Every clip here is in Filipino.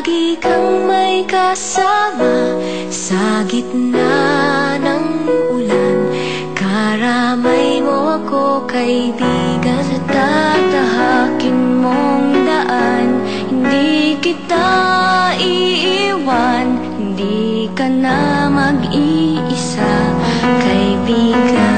Lagi kang may kasama sa gitna ng ulan. Karamay mo ako, kaibigan. Sa tatahakin mong daan, hindi kita iiwan. Hindi ka na mag-iisa, kaibigan.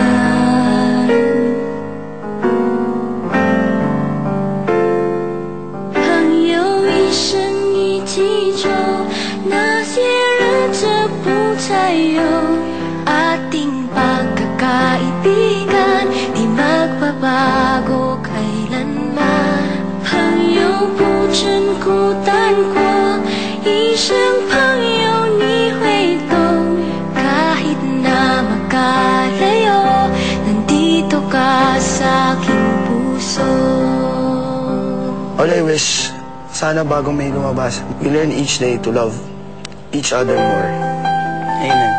Ating pagkakaibigan, di magbabago kailanman. 朋友不真孤单过，一生朋友你会懂。Kahit na magkalayo, nandito ka sa aking puso. All I wish, sana bago may lumabas, we learn each day to love each other more. Amen.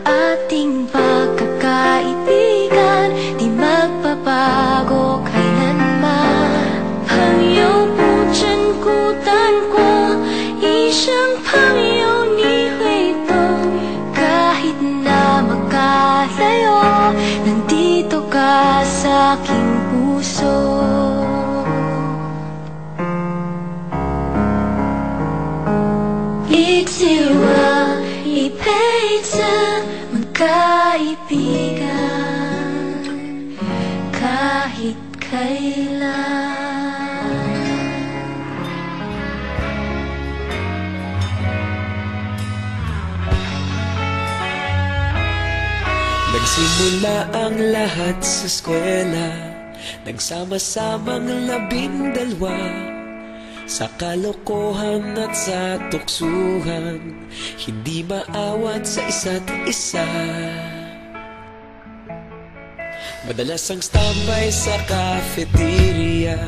Ating pagkakaibigan, di magbabago kailanman. 朋友不真孤单过，一生朋友你会懂。Kahit na magkalayo, nandito ka sa aking puso. Iksiwa, ipeza, magkaibigan kahit kailan. Nagsimula ang lahat sa eskwela, nagsama-samang 12. Sa kalokohan at sa tuksuhan, hindi maawat sa isa't isa. Madalas ang standby sa cafeteria,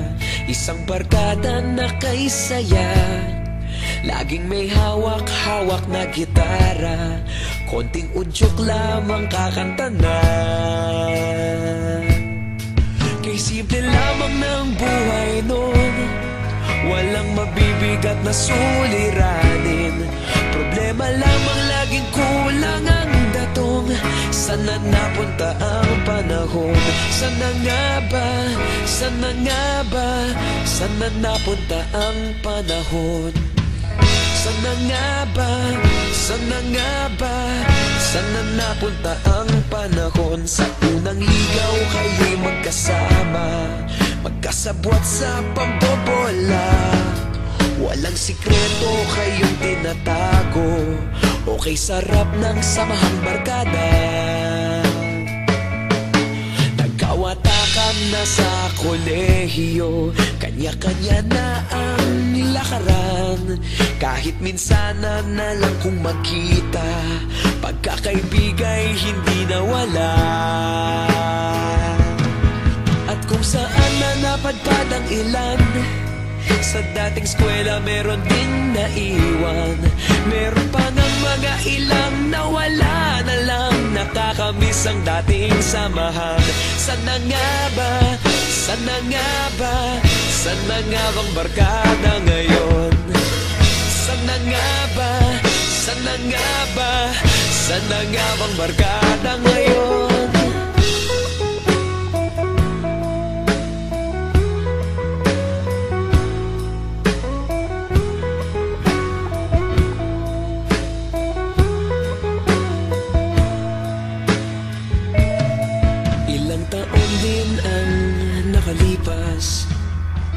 isang barkada na kay saya. Laging may hawak-hawak na gitara, konting udyok lamang kakanta na. Kay simple lamang ng buhay nun, walang mabibigat na suliranin. Problema lamang laging kulang ang datong. Sana napunta ang panahon? Sana nga ba? Sana nga ba? Sana napunta ang panahon? Sana nga ba? Sana nga ba? Sana napunta ang panahon? Sa unang ligaw kayo'y magkasama, magkasabwat sa pambobola. Walang sikreto kayong tinatago, okay sarap ng samahang barkada. Nagkawatakan na sa kolehiyo, kanya-kanya na ang lakaran. Kahit minsanan na lang kung magkita, pagkakaibigay hindi nawala. At kung saan na napadpad ang ilan, sa dating eskwela meron ding naiwan. Meron pa ng mga ilang nawala na lang, nakakamiss ang dating samahan. Sana nga ba? Sana nga ba? Sana nga bang barkada ngayon? Sana nga ba? Sana nga ba? Sana nga bang barkada ngayon? Ilang taon din ang nakalipas,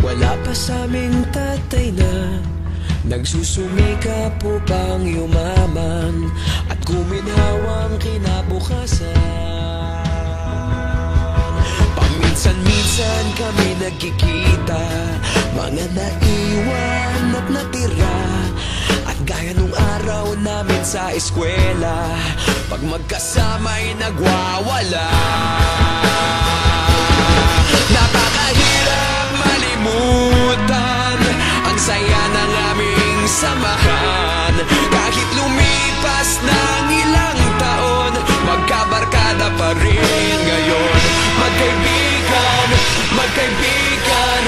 wala pa sa aming tatay na nagsusumikap upang yumaman at guminhawang kinabukasan. Paminsan-minsan kami nagkikita, mga naiwan at natira. At gaya nung araw namin sa eskwela, pag magkasama'y nagwawala. Napakahirap malimutan ang saya ng aming samahan. Kahit lumipas ng ilang taon, magkabarkada pa rin ngayon. Magkaibigan, magkaibigan,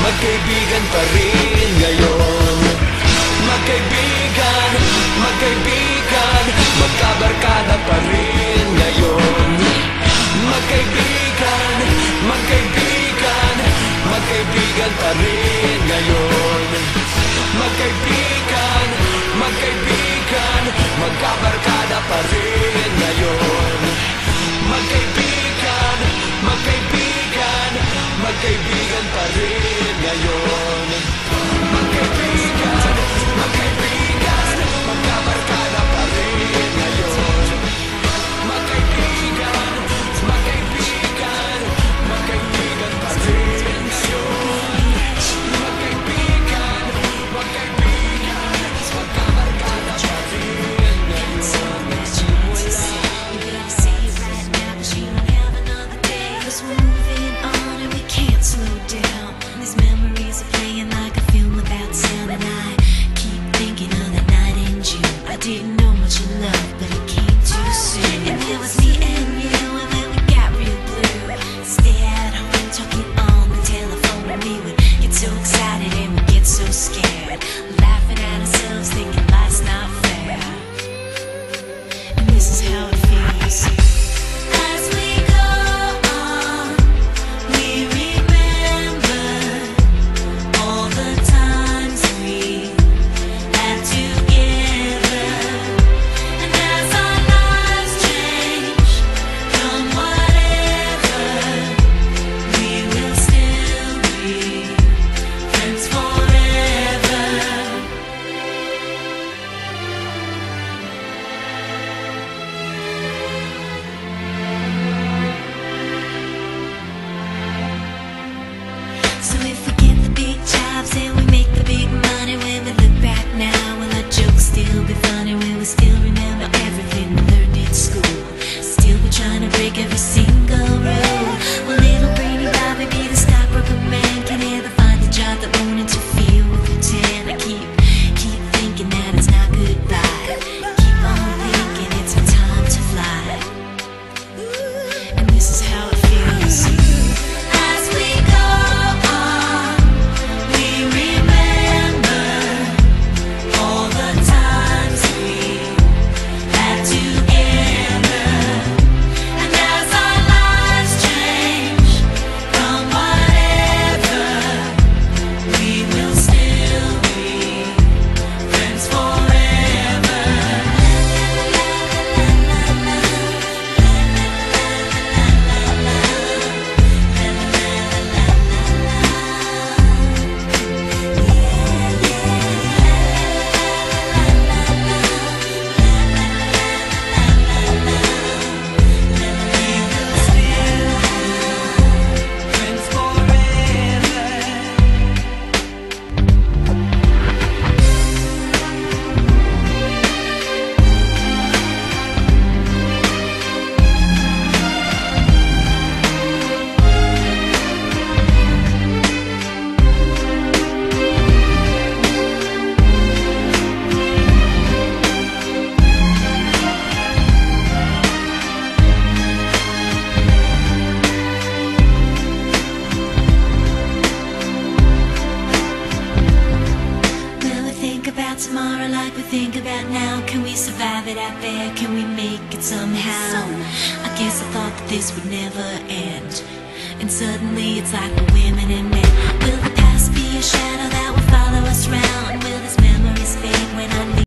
magkaibigan pa rin ngayon. Magkaibigan, magkaibigan, magkabarkada pa rin ngayon. Magkaibigan, magkaibigan, magkaibigan pa rin ngayon. Magkaibigan, magkaibigan, magkabarkada pa rin ngayon. Magkaibigan, magkaibigan, magkaibigan pa rin ngayon. Magkaibigan, magkaibigan, magkabarkada pa rin ngayon. Magkaibigan, magkaibigan, magkaibigan pa rin ngayon. Magkaibigan, magkaibigan, magkabarkada pa rin ngayon. We're moving on and we can't slow down. These memories are playing like a film without sound. And I keep thinking of the night in June. I didn't know much of love, but it came too soon. And it was me and you, and then we got real blue. Stay at home talking on the telephone, and we would get so excited and we'd get so scared, laughing at ourselves, thinking life's not fair. And this is how it feels. As we go on, we remember all the times we had together. And as our lives change from whatever, we will still be friends forever. So if we get the big jobs and we make the big money, when we look back now, will our jokes still be funny? Will we still remember everything we learned in school? Still be trying to break every single rule? Will little brainy Bobby be the stockbroker man? Can he ever find a job that won't interfere with routine? I keep thinking that it's not goodbye. Keep on thinking it's our time to fly. And this is how it feels. As we go on, we remember all the times we had together. And as our lives change from whatever, we will still be friends forever. Friends forever. Will we think about tomorrow like we think about now? Can we survive it out there? Can we make it somehow? I guess I thought that this would never end, and suddenly it's like we're women and men. Will the past be a shadow that will follow us round? Will this memories fade when I leave?